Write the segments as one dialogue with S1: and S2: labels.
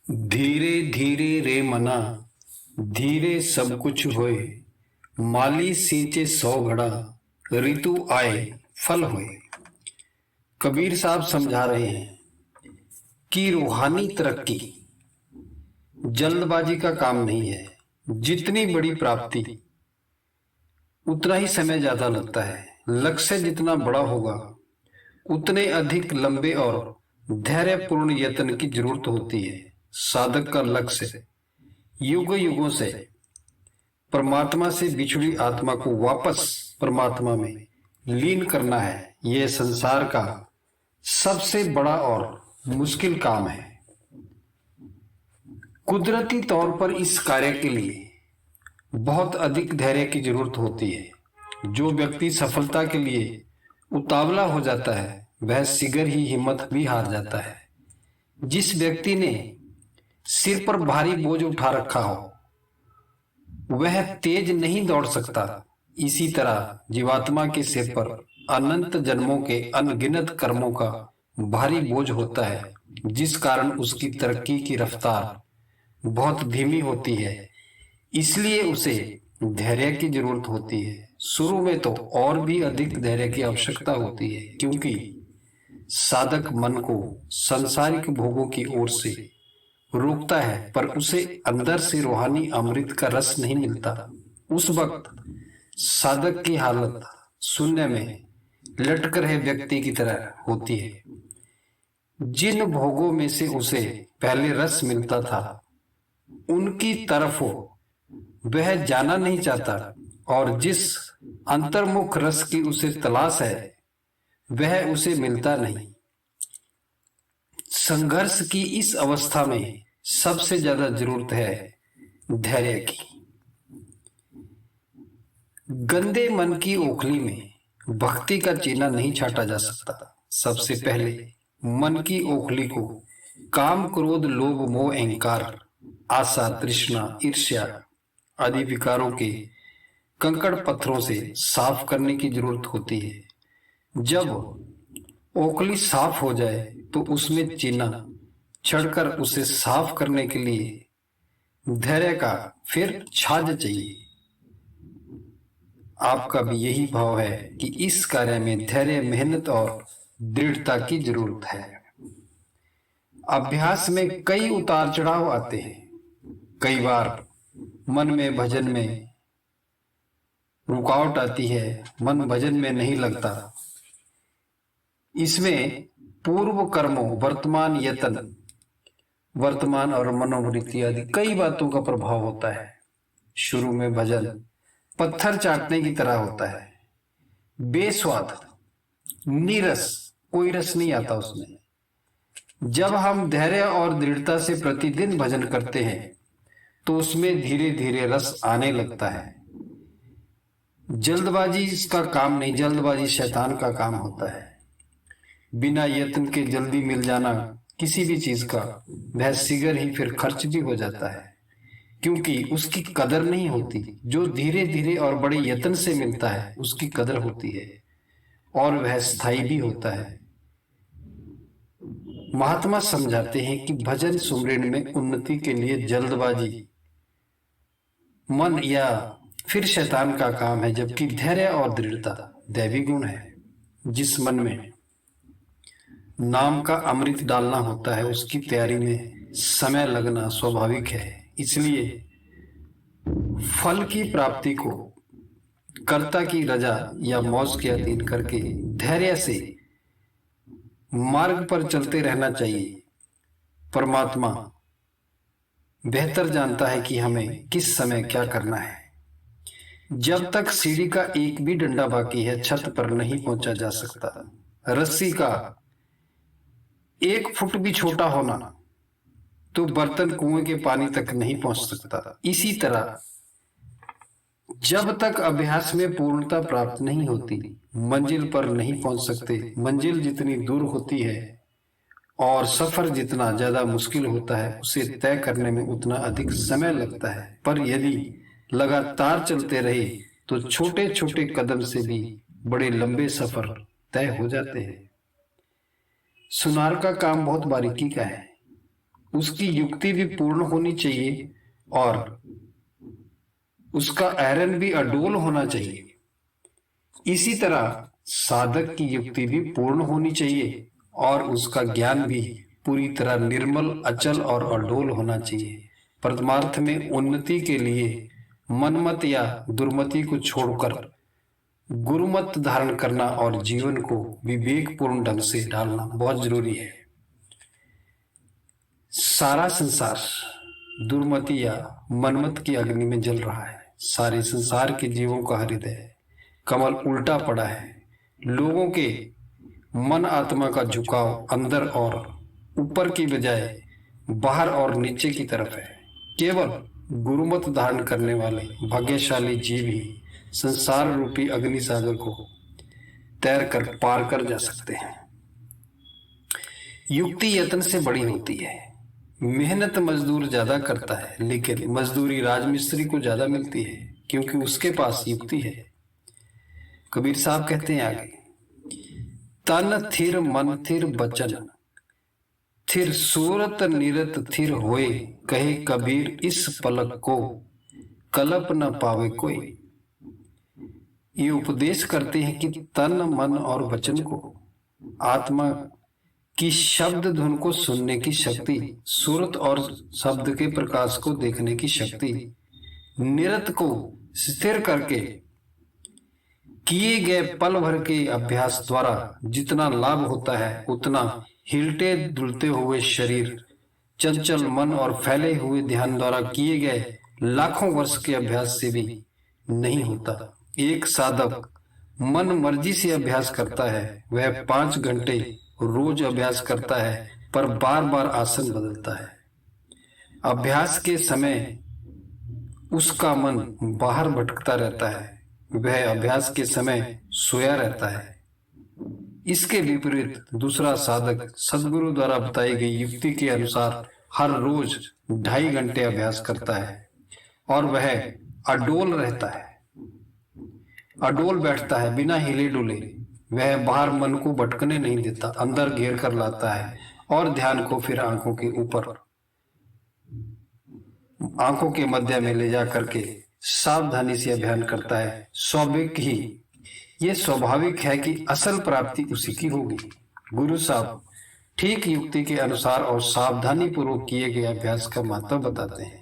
S1: धीरे धीरे रे मना, धीरे सब कुछ होए। माली सींचे 100 घड़ा, ऋतु आए फल होए। कबीर साहब समझा रहे हैं कि रूहानी तरक्की जल्दबाजी का काम नहीं है। जितनी बड़ी प्राप्ति उतना ही समय ज्यादा लगता है। लक्ष्य जितना बड़ा होगा उतने अधिक लंबे और धैर्यपूर्ण यत्न की जरूरत होती है। साधक का लक्ष्य युग युगों से परमात्मा से बिछड़ी आत्मा को वापस परमात्मा में लीन करना है। यह संसार का सबसे बड़ा और मुश्किल काम है। कुदरती तौर पर इस कार्य के लिए बहुत अधिक धैर्य की जरूरत होती है। जो व्यक्ति सफलता के लिए उतावला हो जाता है वह शीघ्र ही हिम्मत भी हार जाता है। जिस व्यक्ति ने सिर पर भारी बोझ उठा रखा हो वह तेज नहीं दौड़ सकता। इसी तरह जीवात्मा के सिर पर अनंत जन्मों के अनगिनत कर्मों का भारी बोझ होता है, जिस कारण उसकी तरक्की की रफ्तार बहुत धीमी होती है। इसलिए उसे धैर्य की जरूरत होती है। शुरू में तो और भी अधिक धैर्य की आवश्यकता होती है, क्योंकि साधक मन को सांसारिक भोगों की ओर से रोकता है, पर उसे अंदर से रूहानी अमृत का रस नहीं मिलता। उस वक्त साधक की हालत शून्य में लटक रहे व्यक्ति की तरह होती है। जिन भोगों में से उसे पहले रस मिलता था उनकी तरफ वह जाना नहीं चाहता, और जिस अंतर्मुख रस की उसे तलाश है वह उसे मिलता नहीं। संघर्ष की इस अवस्था में सबसे ज्यादा जरूरत है धैर्य की। गंदे मन की ओखली में भक्ति का चीना नहीं छाटा जा सकता। सबसे पहले मन की ओखली को काम, क्रोध, लोभ, मोह, अहंकार, आशा, तृष्णा, ईर्ष्या आदि विकारों के कंकड़ पत्थरों से साफ करने की जरूरत होती है। जब ओखली साफ हो जाए तो उसमें चीना चढ़कर उसे साफ करने के लिए धैर्य का फिर छाज चाहिए। आपका भी यही भाव है कि इस कार्य में धैर्य, मेहनत और दृढ़ता की जरूरत है। अभ्यास में कई उतार चढ़ाव आते हैं। कई बार मन में भजन में रुकावट आती है, मन भजन में नहीं लगता। इसमें पूर्व कर्मों, वर्तमान यत्न, वर्तमान और मनोवृत्ति आदि कई बातों का प्रभाव होता है। शुरू में भजन पत्थर चाटने की तरह होता है, बेस्वाद, नीरस, कोई रस नहीं आता उसमें। जब हम धैर्य और दृढ़ता से प्रतिदिन भजन करते हैं तो उसमें धीरे धीरे रस आने लगता है। जल्दबाजी इसका काम नहीं, जल्दबाजी शैतान का काम होता है। बिना यत्न के जल्दी मिल जाना किसी भी चीज का वह शीघ्र ही फिर खर्च भी हो जाता है, क्योंकि उसकी कदर नहीं होती। जो धीरे धीरे और बड़े यत्न से मिलता है उसकी कदर होती है और वह स्थायी भी होता है। महात्मा समझाते हैं कि भजन सुमरन में उन्नति के लिए जल्दबाजी मन या फिर शैतान का काम है, जबकि धैर्य और दृढ़ता दैवी गुण है। जिस मन में नाम का अमृत डालना होता है उसकी तैयारी में समय लगना स्वाभाविक है। इसलिए फल की प्राप्ति को कर्ता की रजा या मौज के अधीन करके धैर्य से मार्ग पर चलते रहना चाहिए। परमात्मा बेहतर जानता है कि हमें किस समय क्या करना है। जब तक सीढ़ी का एक भी डंडा बाकी है छत पर नहीं पहुंचा जा सकता। रस्सी का 1 फुट भी छोटा होना तो बर्तन कुएं के पानी तक नहीं पहुंच सकता। इसी तरह जब तक अभ्यास में पूर्णता प्राप्त नहीं होती मंजिल पर नहीं पहुंच सकते। मंजिल जितनी दूर होती है और सफर जितना ज्यादा मुश्किल होता है उसे तय करने में उतना अधिक समय लगता है। पर यदि लगातार चलते रहे तो छोटे छोटे कदम से भी बड़े लंबे सफर तय हो जाते हैं। सुनार का काम बहुत बारीकी का है। उसकी युक्ति भी पूर्ण होनी चाहिए और उसका एरन भी अडोल होना चाहिए। इसी तरह साधक की युक्ति भी पूर्ण होनी चाहिए और उसका ज्ञान भी पूरी तरह निर्मल, अचल और अडोल होना चाहिए। परमार्थ में उन्नति के लिए मनमत या दुर्मति को छोड़कर गुरुमत धारण करना और जीवन को विवेकपूर्ण ढंग से ढालना बहुत जरूरी है। सारा संसार दुर्मति या मनमत की अग्नि में जल रहा है। सारे संसार के जीवों का हृदय कमल उल्टा पड़ा है। लोगों के मन आत्मा का झुकाव अंदर और ऊपर की बजाय बाहर और नीचे की तरफ है। केवल गुरुमत धारण करने वाले भाग्यशाली जीव ही संसार रूपी अग्नि सागर को तैर कर पार कर जा सकते हैं। युक्ति यत्न से बड़ी होती है। मेहनत मजदूर ज्यादा करता है, लेकिन मजदूरी राजमिस्त्री को ज्यादा मिलती है क्योंकि उसके पास युक्ति है। कबीर साहब कहते हैं आगे, तन थिर मन थिर बचन थिर सूरत निरत थिर होए, कहे कबीर इस पलक को कल्प न पावे कोई। ये उपदेश करते हैं कि तन मन और वचन को, आत्मा की शब्द धुन को सुनने की शक्ति, सूरत और शब्द के प्रकाश को देखने की शक्ति, निरत को स्थिर करके किए गए पल भर के अभ्यास द्वारा जितना लाभ होता है उतना हिलते डुलते हुए शरीर, चंचल मन और फैले हुए ध्यान द्वारा किए गए लाखों वर्ष के अभ्यास से भी नहीं होता। एक साधक मन मर्जी से अभ्यास करता है, वह 5 घंटे रोज अभ्यास करता है पर बार बार आसन बदलता है। अभ्यास के समय उसका मन बाहर भटकता रहता है, वह अभ्यास के समय सोया रहता है। इसके विपरीत दूसरा साधक सदगुरु द्वारा बताई गई युक्ति के अनुसार हर रोज 2.5 घंटे अभ्यास करता है और वह अडोल रहता है, अडोल बैठता है बिना हिले डुले। वह बाहर मन को भटकने नहीं देता, अंदर घेर कर लाता है और ध्यान को फिर आंखों के ऊपर, आंखों के मध्य में ले जा करके सावधानी से अभ्यास करता है। स्वाभाविक ही ये स्वाभाविक है कि असल प्राप्ति उसी की होगी। गुरु साहब ठीक युक्ति के अनुसार और सावधानी पूर्वक किए गए अभ्यास का महत्व बताते हैं।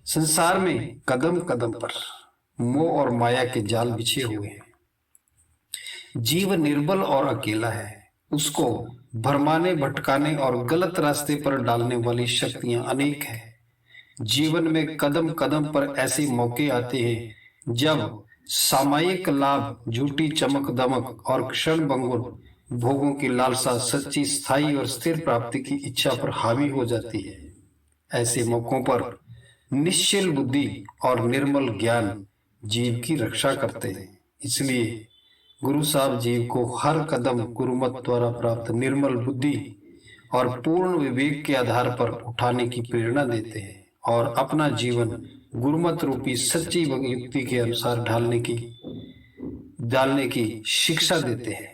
S1: संसार में कदम कदम पर मोह और माया के जाल बिछे हुए हैं। जीव निर्बल और अकेला है, उसको भरमाने, भटकाने और गलत रास्ते पर डालने वाली शक्तियां अनेक हैं। जीवन में कदम कदम पर ऐसे मौके आते हैं जब सामयिक लाभ, झूठी चमक दमक और क्षण भंगुर भोगों की लालसा सच्ची, स्थायी और स्थिर प्राप्ति की इच्छा पर हावी हो जाती है। ऐसे मौकों पर निश्चल बुद्धि और निर्मल ज्ञान जीव की रक्षा करते हैं। इसलिए गुरु साहब जीव को हर कदम गुरुमत द्वारा प्राप्त निर्मल बुद्धि और पूर्ण विवेक के आधार पर उठाने की प्रेरणा देते हैं और अपना जीवन गुरुमत रूपी सच्ची युक्ति के अनुसार डालने की शिक्षा देते हैं।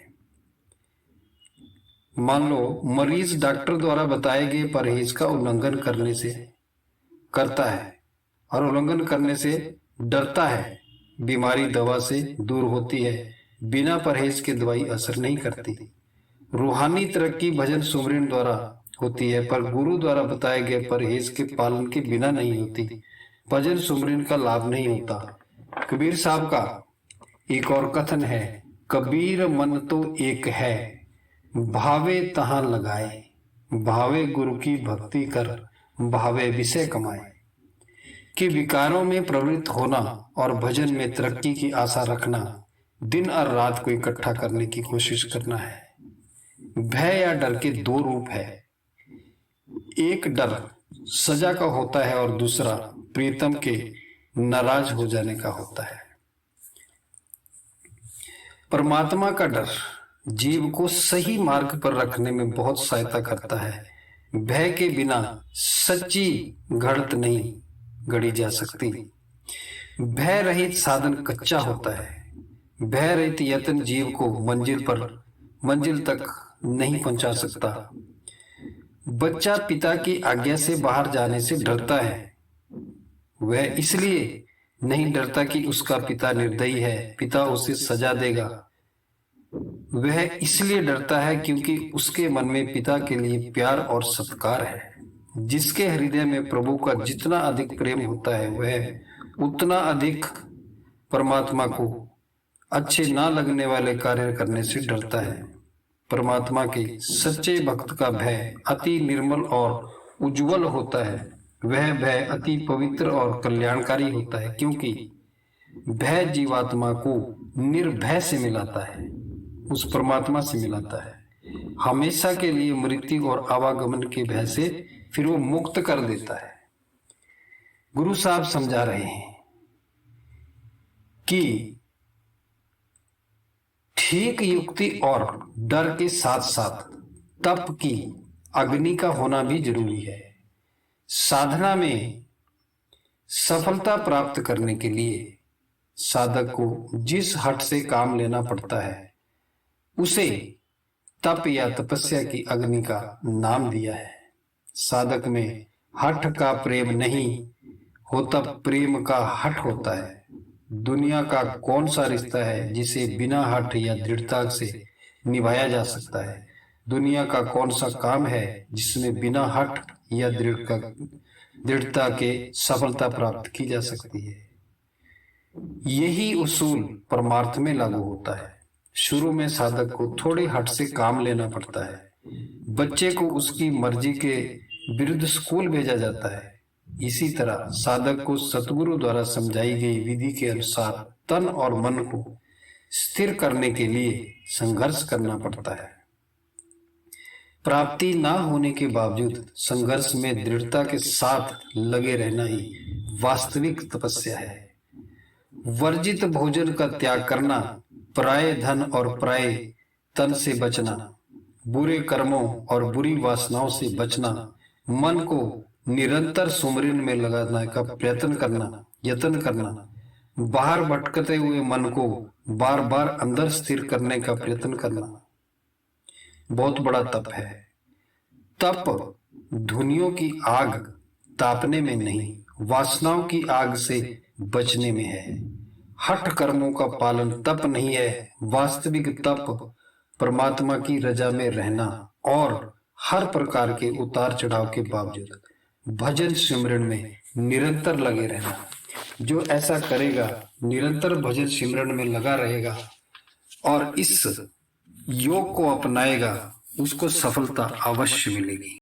S1: मान लो मरीज डॉक्टर द्वारा बताए गए परहेज का उल्लंघन करता है और उल्लंघन करने से डरता है। बीमारी दवा से दूर होती है, बिना परहेज के दवाई असर नहीं करती। रूहानी तरक्की भजन सुमरन द्वारा होती है, पर गुरु द्वारा बताए गए परहेज के पालन के बिना नहीं होती। भजन सुमरन का लाभ नहीं होता। कबीर साहब का एक और कथन है, कबीर मन तो एक है, भावे तहां लगाए, भावे गुरु की भक्ति कर, भावे विषय कमाए। कि विकारों में प्रवृत्त होना और भजन में तरक्की की आशा रखना दिन और रात को इकट्ठा करने की कोशिश करना है। भय या डर के 2 रूप है, एक डर सजा का होता है और दूसरा प्रीतम के नाराज हो जाने का होता है। परमात्मा का डर जीव को सही मार्ग पर रखने में बहुत सहायता करता है। भय के बिना सच्ची घड़त नहीं गढ़ी जा सकती। भय रहित साधन कच्चा होता है। भय रहित यत्न जीव को मंजिल तक नहीं पहुंचा सकता। बच्चा पिता की आज्ञा से बाहर जाने से डरता है। वह इसलिए नहीं डरता कि उसका पिता निर्दयी है, पिता उसे सजा देगा। वह इसलिए डरता है क्योंकि उसके मन में पिता के लिए प्यार और सत्कार है। जिसके हृदय में प्रभु का जितना अधिक प्रेम होता है, वह उतना अधिक परमात्मा को अच्छे ना लगने वाले कार्य करने से डरता है। परमात्मा के सच्चे भक्त का भय अति निर्मल और उज्जवल होता है। वह भय अति पवित्र और कल्याणकारी होता है, क्योंकि भय जीवात्मा को निर्भय से मिलाता है, उस परमात्मा से मिलाता है, हमेशा के लिए मृत्यु और आवागमन के भय से फिर वो मुक्त कर देता है। गुरु साहब समझा रहे हैं कि ठीक युक्ति और डर के साथ साथ तप की अग्नि का होना भी जरूरी है। साधना में सफलता प्राप्त करने के लिए साधक को जिस हठ से काम लेना पड़ता है, उसे तप या तपस्या की अग्नि का नाम दिया है। साधक में हठ का प्रेम नहीं होता, प्रेम का हठ होता है। दुनिया का कौन सा रिश्ता है जिसे बिना हठ या दृढ़ता से निभाया जा सकता है? दुनिया का कौन सा काम है जिसमें बिना हठ या दृढ़ता के सफलता प्राप्त की जा सकती है? यही उसूल परमार्थ में लागू होता है। शुरू में साधक को थोड़े हठ से काम लेना पड़ता है। बच्चे को उसकी मर्जी के विरुद्ध स्कूल भेजा जाता है। इसी तरह साधक को सतगुरु द्वारा समझाई गई विधि के अनुसार तन और मन को स्थिर करने के लिए संघर्ष करना पड़ता है। प्राप्ति ना होने के बावजूद संघर्ष में दृढ़ता के साथ लगे रहना ही वास्तविक तपस्या है। वर्जित भोजन का त्याग करना, पराये धन और पराये तन से बचना, बुरे कर्मों और बुरी वासनाओं से बचना, मन को निरंतर सुमरन में लगाने का यत्न करना, बाहर भटकते हुए मन को बार बार अंदर स्थिर करने का प्रयत्न करना बहुत बड़ा तप है। तप धुनियों की आग तापने में नहीं, वासनाओं की आग से बचने में है। हठ कर्मों का पालन तप नहीं है। वास्तविक तप परमात्मा की रजा में रहना और हर प्रकार के उतार चढ़ाव के बावजूद भजन सिमरन में निरंतर लगे रहना। जो ऐसा करेगा, निरंतर भजन सिमरन में लगा रहेगा और इस योग को अपनाएगा, उसको सफलता अवश्य मिलेगी।